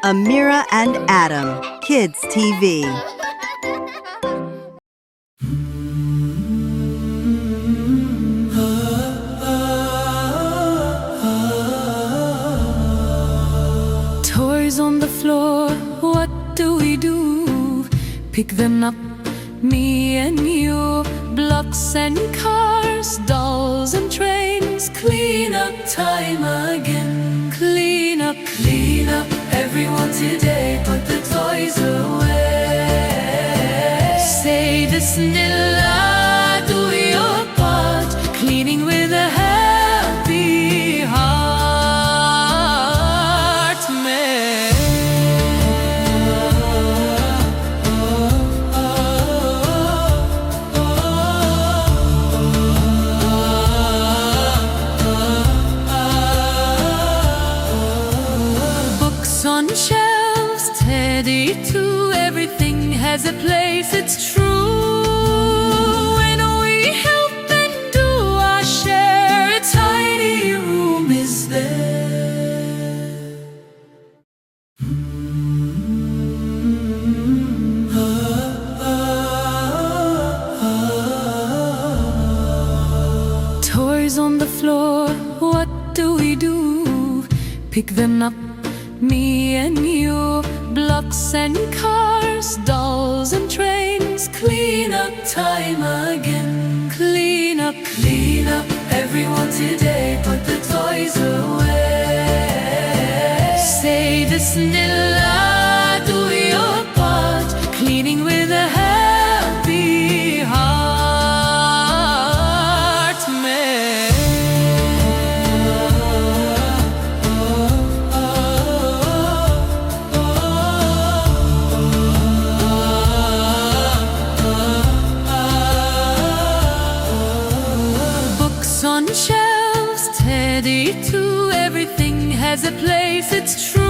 Amira and Adam, Kids TV. Toys on the floor, what do we do? Pick them up, me and you. Blocks and cars, dolls and trains. Clean up time again. Clean up, everyone today. Put the toys away. Say Bismillah, do your part. Cleaning with a happy heart, man. Books on shelves, Teddy too. Everything has a place, it's true. When we help and do our share, a tidy room is there. Toys on the floor, what do we do? Pick them up, me and you. Blocks and cars, dolls and trains. Clean up time again. Clean up, everyone today. Put the toys away. Say Bismillah, do your part. Cleaning with a happy heart, man. Books on shelves, Teddy too. Everything has a place, it's true.